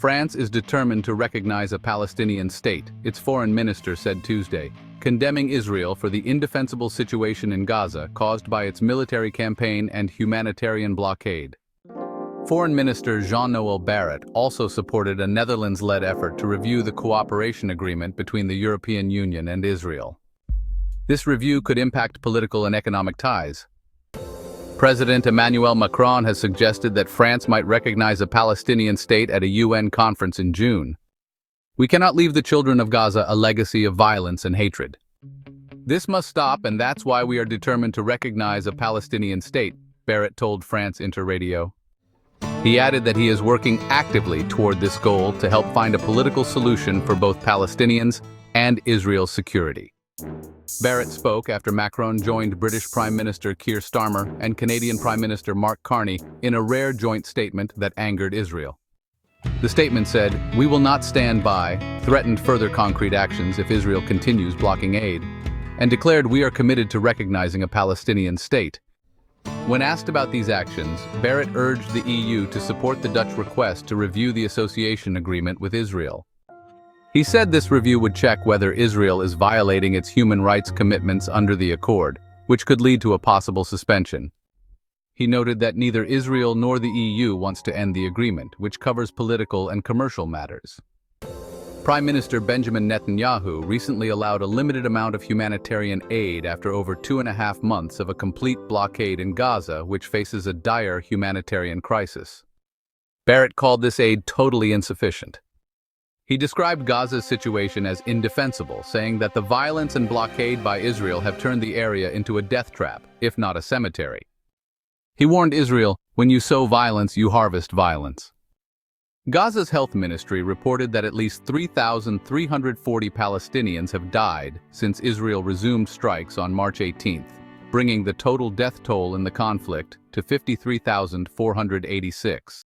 France is determined to recognize a Palestinian state, its foreign minister said Tuesday, condemning Israel for the indefensible situation in Gaza caused by its military campaign and humanitarian blockade. Foreign Minister Jean-Noël Barrot also supported a Netherlands-led effort to review the cooperation agreement between the European Union and Israel. This review could impact political and economic ties. President Emmanuel Macron has suggested that France might recognize a Palestinian state at a UN conference in June. "We cannot leave the children of Gaza a legacy of violence and hatred. This must stop, and that's why we are determined to recognize a Palestinian state," Barrot told France Interradio. He added that he is working actively toward this goal to help find a political solution for both Palestinians and Israel's security. Barrot spoke after Macron joined British Prime Minister Keir Starmer and Canadian Prime Minister Mark Carney in a rare joint statement that angered Israel. The statement said, "We will not stand by," threatened further concrete actions if Israel continues blocking aid, and declared, "We are committed to recognizing a Palestinian state." When asked about these actions, Barrot urged the EU to support the Dutch request to review the association agreement with Israel. He said this review would check whether Israel is violating its human rights commitments under the accord, which could lead to a possible suspension. He noted that neither Israel nor the EU wants to end the agreement, which covers political and commercial matters. Prime Minister Benjamin Netanyahu recently allowed a limited amount of humanitarian aid after over 2.5 months of a complete blockade in Gaza, which faces a dire humanitarian crisis. Barrot called this aid totally insufficient. He described Gaza's situation as indefensible, saying that the violence and blockade by Israel have turned the area into a death trap, if not a cemetery. He warned Israel, "When you sow violence, you harvest violence." Gaza's health ministry reported that at least 3,340 Palestinians have died since Israel resumed strikes on March 18th, bringing the total death toll in the conflict to 53,486.